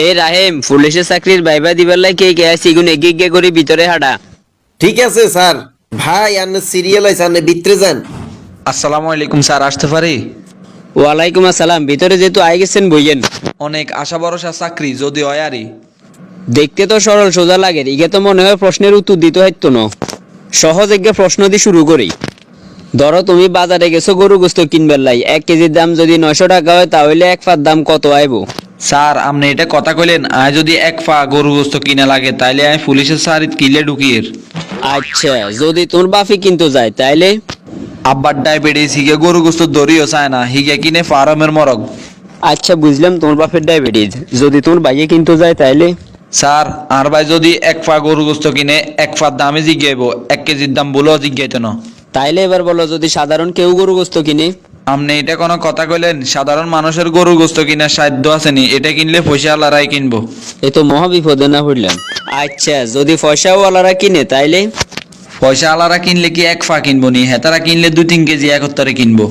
এই রাহেম, পুলিশের চাকরির ভাইবা দিবার লাই কে কে আছে এগুন এগিয়ে এগিয়ে করে ভিতরে হাঁটা। ঠিক আছে স্যার। ভাই আপনি সিরিয়াল আছে, আপনি ভিতরে যান। আসসালামু আলাইকুম স্যার, আসতে পারি? ওয়ালাইকুম আসসালাম। ভিতরে যেহেতু আই গেছেন বইয়েন। অনেক আশা ভরসা চাকরি, যদি হয় আরই। দেখতে তো সরল সোজা লাগে, ইগে তো মনে হয় প্রশ্নের উত্তর দিতে হইতো না। সহজ একটা প্রশ্ন দিয়ে শুরু করি। ধরো তুমি বাজারে গেছো গরু গোস্ত কিনবার লাই, 1 কেজির দাম যদি 900 টাকা হয় তাহলে এক ফার দাম কত আইব? স্যার আপনি এটা কথা কইলেন, আয় যদি এক ফা গরু গোস্ত কিনা লাগে তাইলে আমি পুলিশের সারিত কিলে ঢুকিয়ে। আচ্ছা, যদি তোর বাফি কিনতে যায় তাইলে? আব্বার ডায়াবেটিস, হিগে গরু গোস্ত দড়িও চায় না, হিগে কিনে ফার্মের মরগ। আচ্ছা বুঝলাম, তোর বাপের ডায়াবেটিস। যদি তোর বাইয়ে কিনতে যায় তাইলে? স্যার আর ভাই যদি এক ফা গরু গোস্ত কিনে এক ফার দামে জিজ্ঞাইব, 1 কেজির দাম বলেও জিজ্ঞাইতো না। তাইলে এবার বলো, যদি সাধারণ কেউ গরু গোস্ত কিনে? আপনি এটা কোনো কথা কইলেন? সাধারণ মানুষের গরু গোস্ত কিনার সাধ্য আসেনি, এটা কিনলে পয়সা আলারাই কিনবো। এ তো মহা বিপদে না পড়লাম। আচ্ছা, যদি পয়সাওয়ালারা কিনে তাইলে? পয়সা আলারা কিনলে কি এক ফা কিনবো নি, হেতারা কিনলে 2-3 কেজি একত্তরে কিনবো।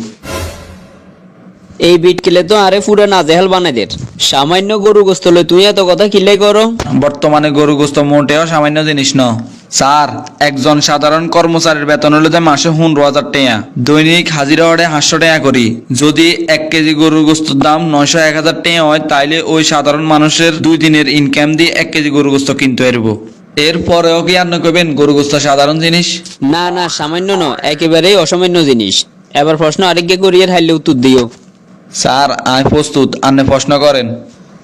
এই বিট কিলে তো আরে পুরো নাজেহাল বানাই দের। সামান্য গরু গোস্ত লই তুই এত কথা কিলাই করো? বর্তমানে গরু গোস্ত মোটেও সামান্য জিনিস ন স্যার। একজন সাধারণ কর্মচারীর বেতন হলো যে মাসে 15,000 টাকা, দৈনিক হাজিরা হড়ে 500 টাকা করি। যদি 1 কেজি গরুর গোস্তর দাম 900-1000 টাকা হয়, তাইলে ওই সাধারণ মানুষের 2 দিনের ইনকাম দিয়ে 1 কেজি গরু গোস্ত কিনতে পারবো। এরপরেও কি আপনি কইবেন গরু গোস্ত সাধারণ জিনিস? না না, সামান্য ন, একেবারেই অসামান্য জিনিস। এবার প্রশ্ন আরেককে করিয়ে হাইলে উত্তর দিও। স্যার আমি প্রস্তুত, আপনি প্রশ্ন করেন।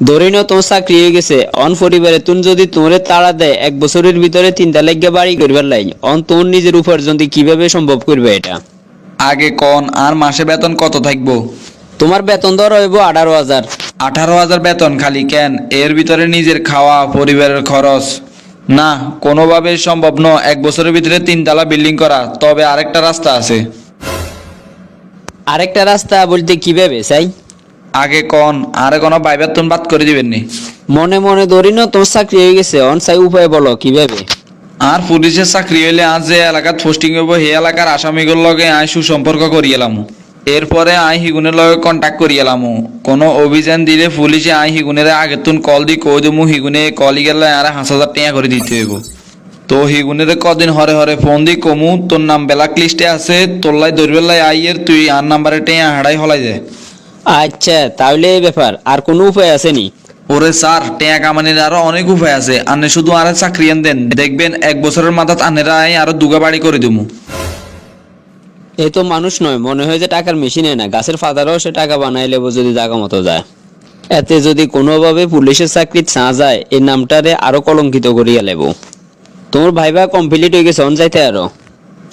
ধরে নাও তোমার চাকরি হয়ে গেছে, অন পরিবারে তুমি যদি তোমারে তাড়া দেয় 1 বছরের ভিতরে 3টা লেগে বাড়ি করবার লাই, অন তোমার নিজের উপার্জন দিয়ে কিভাবে সম্ভব করবে এটা? আগে কোন আর মাসে বেতন কত থাকবো? তোমার বেতন ধরা হইব 18,000। 18,000 বেতন খালি কেন? এর ভিতরে নিজের খাওয়া, পরিবারের খরচ। না, কোনোভাবেই সম্ভব ন 1 বছরের ভিতরে 3 তলা বিল্ডিং করা। তবে আরেকটা রাস্তা আছে। আরেকটা রাস্তা বলতে কিভাবে চাই? আগে কোন আরে কোনো বাইবের তুন বাদ করে দিবেন নি? মনে মনে ধরি না তোমার চাকরি হয়ে গেছে, অন চাই উপায় বলো কিভাবে? আর পুলিশের চাকরি হইলে আজ যে এলাকাত পোস্টিং হইব, সেই এলাকার আসামিগুলোর লগে আই সুসম্পর্ক করিয়েলাম। এরপরে আই হিগুনের লগে কন্ট্যাক্ট করিয়েলাম। কোনো অভিযান দিলে পুলিশে আই হিগুনের আগে তুন কল দি কই দেবো, হিগুনে কলি গেলে আর 5,000 টাকা করে দিতে হইব। তো হিগুনের কদিন হরে হরে ফোন দি কমু তোর নাম ব্ল্যাক লিস্টে আছে, তোর লাই ধরবেলাই আইয়ের তুই আর নাম্বারে টেয়া হাড়াই হলাই যায়। আচ্ছা, তাহলে এই ব্যাপার, আর কোনো উপায় আছে নি? ওরে স্যার, টেয়া কামানির আরো অনেক উপায় আছে। আনে শুধু আরে চাকরি দেন, দেখবেন 1 বছরের মাথাত আনেরা আরো দুগা বাড়ি করে দিমু। এ তো মানুষ নয়, মনে হয় যে টাকার মেশিনে না, গাছের ফাদারও সে টাকা বানাই লেবো যদি জায়গা মতো যায়। এতে যদি কোনোভাবে পুলিশের চাকরি ছা যায়, এই নামটারে আরো কলঙ্কিত করিয়া লেব। তোমার ভাইবা কমপ্লিট হয়ে গেছে, অন যাইতে আরো?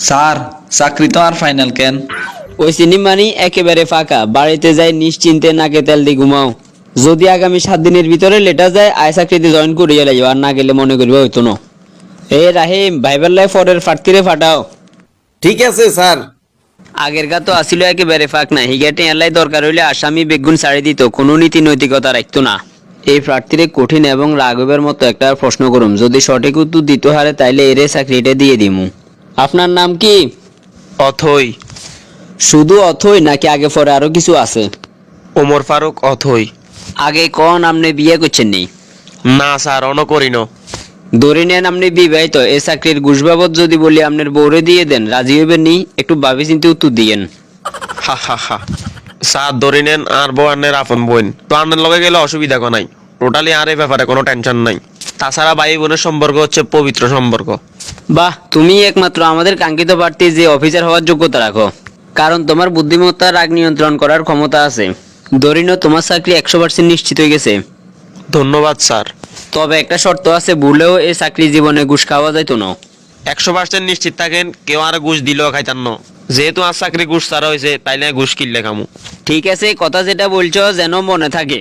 স্যার চাকরি তো আর ফাইনাল কেন? ওই সিনেমানি একেবারে ফাঁকা, বাড়িতে যাই নিশ্চিন্তে নাকে তেল দিয়ে ঘুমাও। যদি আগামী 7 দিনের ভিতরে লেটার যায়, আয় চাকরিতে জয়েন করিয়া লাইও, আর না গেলে মনে করিবা হইতো না। এ রাহিম, ভাইবার লাই ফরের ফাটতিরে ফাটাও। ঠিক আছে স্যার। আগের গা তো আসিল একেবারে ফাঁক না, হিগাটে এলাই দরকার হইলে আসামি বেগুন ছাড়ি দিত, কোনো নীতি নৈতিকতা রাখতো না। এই প্রার্থীরে কঠিন এবং রাঘবের মতো একটা প্রশ্ন করুম, যদি সঠিক উত্তর দিতে হারে তাইলে এরে চাকরিটা দিয়ে দিমু। আপনার নাম কি? অথই। শুধু অথই নাকি আগে পরে আরো কিছু আছে? ওমর ফারুক অথই। আগে কোন আপনি বিয়ে করছেন নি? না স্যার, অন করিন। ধরে নেন আপনি বিবাহিত, এই চাকরির ঘুষ বাবদ যদি বলি আপনার বউরে দিয়ে দেন, রাজি হইবেন নি? একটু ভাবি চিন্তে উত্তর দিয়েন। হা হা হা। স্যার ধরে নেন আর বউ আনের আপন বোন, তো আনের লগে গেলে অসুবিধা নাই। টোটালি আর এই ব্যাপারে কোনো টেনশন নাই। তাছাড়া ভাই বোনের সম্পর্ক হচ্ছে পবিত্র সম্পর্ক। বাহ, তুমি একমাত্র আমাদের কাঙ্ক্ষিত প্রার্থী যে অফিসার হওয়ার যোগ্যতা রাখো, কারণ তোমার বুদ্ধিমত্তা, রাগ নিয়ন্ত্রণ করার ক্ষমতা আছে। ধরি নাও তোমার চাকরি 100% নিশ্চিত হয়ে গেছে। ধন্যবাদ স্যার। তবে একটা শর্ত আছে, ভুলেও এই চাকরি জীবনে ঘুষ খাওয়া যাইতো না। 100% নিশ্চিত থাকেন, কেউ আর ঘুষ দিলেও খাইতাম না। যেহেতু আর চাকরি ঘুষ ছাড়া হয়েছে, তাইলে ঘুষ কিনলে খামু। ঠিক আছে, কথা যেটা বলছো যেন মনে থাকে।